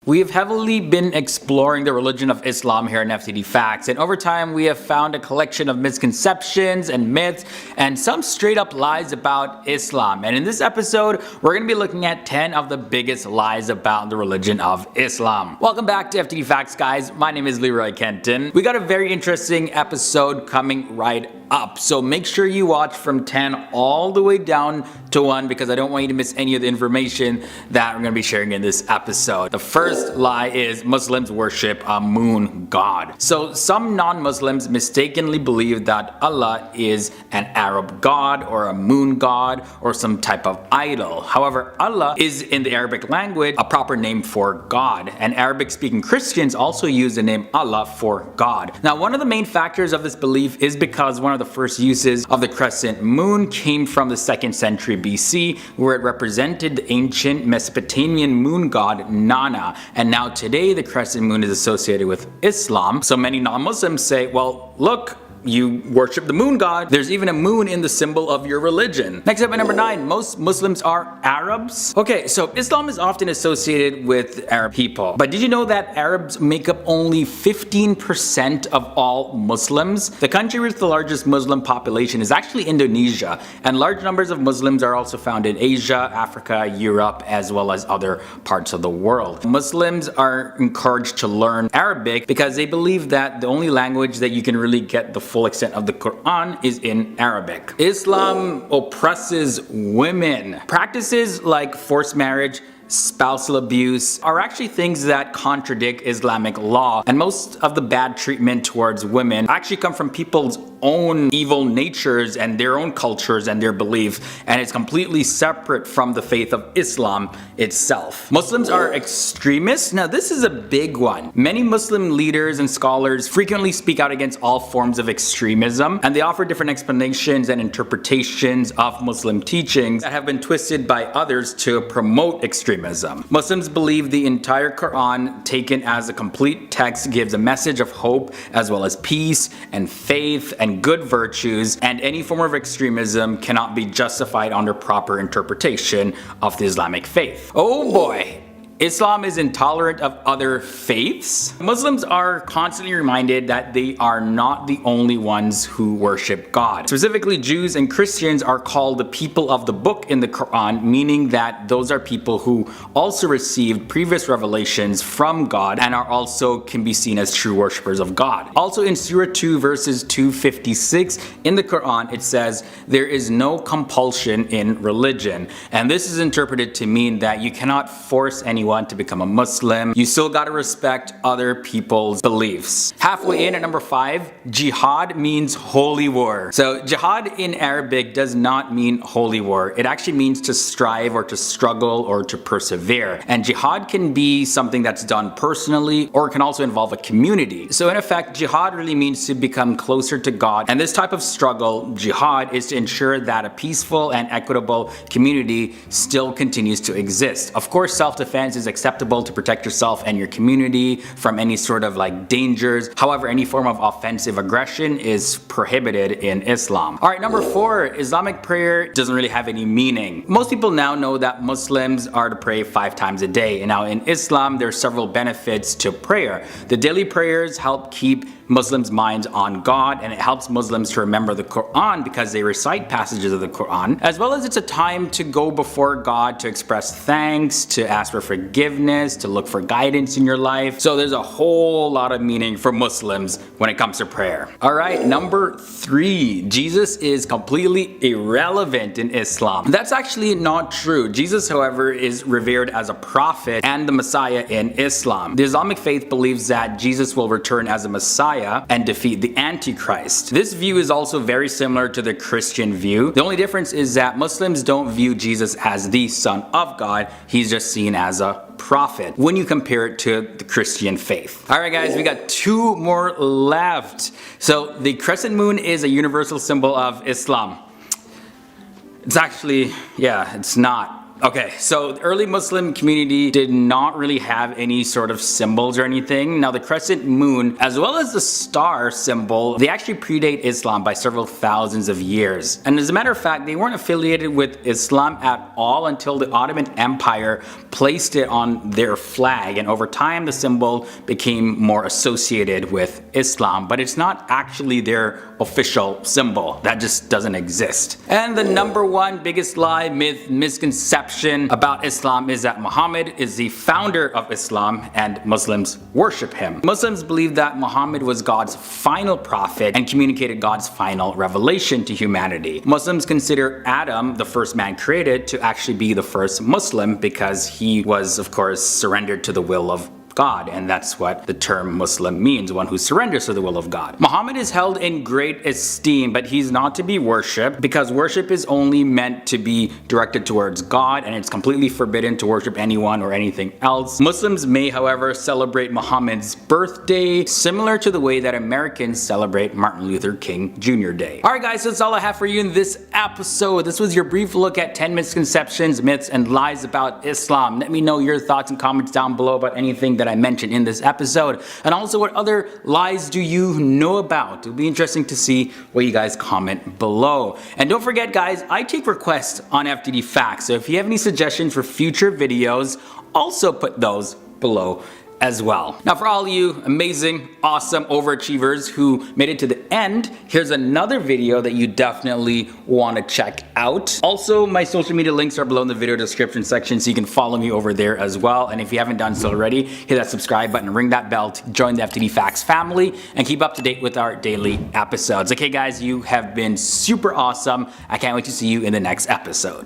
We have heavily been exploring the religion of Islam here in FTD Facts, and over time we have found a collection of misconceptions and myths and some straight up lies about Islam. And in this episode, we're going to be looking at 10 of the biggest lies about the religion of Islam. Welcome back to FTD Facts, guys. My name is Leroy Kenton. We got a very interesting episode coming right up, so make sure you watch from 10 all the way down to 1 because I don't want you to miss any of the information that we're going to be sharing in this episode. The first lie is Muslims worship a moon god. So some non-Muslims mistakenly believe that Allah is an Arab god or a moon god or some type of idol. However, Allah is in the Arabic language a proper name for God, and Arabic speaking Christians also use the name Allah for God. Now, one of the main factors of this belief is because one of the first uses of the crescent moon came from the 2nd century BC, where it represented the ancient Mesopotamian moon god Nana. And now today the crescent moon is associated with Islam. So many non-Muslims say, well, look, you worship the moon god. There's even a moon in the symbol of your religion. Next up at number 9, most Muslims are Arabs. Okay, so Islam is often associated with Arab people. But did you know that Arabs make up only 15% of all Muslims? The country with the largest Muslim population is actually Indonesia, and large numbers of Muslims are also found in Asia, Africa, Europe, as well as other parts of the world. Muslims are encouraged to learn Arabic because they believe that the only language that you can really get the full extent of the Quran is in Arabic. Islam oppresses women. Practices like forced marriage, spousal abuse are actually things that contradict Islamic law, and most of the bad treatment towards women actually come from people's own evil natures and their own cultures and their beliefs, and it's completely separate from the faith of Islam itself. Muslims are extremists. Now, this is a big one. Many Muslim leaders and scholars frequently speak out against all forms of extremism, and they offer different explanations and interpretations of Muslim teachings that have been twisted by others to promote extremism. Muslims believe the entire Quran, taken as a complete text, gives a message of hope as well as peace and faith and good virtues, and any form of extremism cannot be justified under proper interpretation of the Islamic faith. Oh boy! Islam is intolerant of other faiths. Muslims are constantly reminded that they are not the only ones who worship God. Specifically, Jews and Christians are called the people of the book in the Quran, meaning that those are people who also received previous revelations from God and are also can be seen as true worshippers of God. Also in Surah 2 verses 256 in the Quran, it says, "There is no compulsion in religion." And this is interpreted to mean that you cannot force anyone to become a Muslim. You still gotta respect other people's beliefs. Halfway in at number 5, jihad means holy war. So jihad in Arabic does not mean holy war. It actually means to strive or to struggle or to persevere. And jihad can be something that's done personally, or it can also involve a community. So in effect, jihad really means to become closer to God. And this type of struggle, jihad, is to ensure that a peaceful and equitable community still continues to exist. Of course, self-defense is acceptable to protect yourself and your community from any sort of dangers. However, any form of offensive aggression is prohibited in Islam. Alright, number 4, Islamic prayer doesn't really have any meaning. Most people now know that Muslims are to pray 5 times a day. And now in Islam, there are several benefits to prayer. The daily prayers help keep Muslims' minds on God, and it helps Muslims to remember the Quran because they recite passages of the Quran, as well as it's a time to go before God to express thanks, to ask for forgiveness, to look for guidance in your life. So there's a whole lot of meaning for Muslims when it comes to prayer. Alright, number 3, Jesus is completely irrelevant in Islam. That's actually not true. Jesus, however, is revered as a prophet and the Messiah in Islam. The Islamic faith believes that Jesus will return as a Messiah and defeat the Antichrist. This view is also very similar to the Christian view. The only difference is that Muslims don't view Jesus as the Son of God. He's just seen as a prophet when you compare it to the Christian faith. Alright guys, we got 2 more left. So the crescent moon is a universal symbol of Islam. It's actually, yeah, it's not. Okay, so the early Muslim community did not really have any sort of symbols or anything. Now the crescent moon, as well as the star symbol, they actually predate Islam by several thousands of years. And as a matter of fact, they weren't affiliated with Islam at all until the Ottoman Empire placed it on their flag. And over time, the symbol became more associated with Islam, but it's not actually their official symbol. That just doesn't exist. And the number one biggest lie, myth, misconception about Islam is that Muhammad is the founder of Islam and Muslims worship him. Muslims believe that Muhammad was God's final prophet and communicated God's final revelation to humanity. Muslims consider Adam, the first man created, to actually be the first Muslim because he was, of course, surrendered to the will of God, and that's what the term Muslim means, one who surrenders to the will of God. Muhammad is held in great esteem, but he's not to be worshipped because worship is only meant to be directed towards God, and it's completely forbidden to worship anyone or anything else. Muslims may, however, celebrate Muhammad's birthday similar to the way that Americans celebrate Martin Luther King Jr. Day. Alright guys, so that's all I have for you in this episode. This was your brief look at 10 misconceptions, myths, and lies about Islam. Let me know your thoughts and comments down below about anything that I mentioned in this episode, and also what other lies do you know about. It'll be interesting to see what you guys comment below. And don't forget guys, I take requests on FTD Facts, so if you have any suggestions for future videos, also put those below as well. Now for all you amazing, awesome overachievers who made it to the end, here's another video that you definitely want to check out. Also, my social media links are below in the video description section, so you can follow me over there as well. And if you haven't done so already, hit that subscribe button, ring that bell to join the FTD Facts family and keep up to date with our daily episodes. Okay guys, you have been super awesome. I can't wait to see you in the next episode.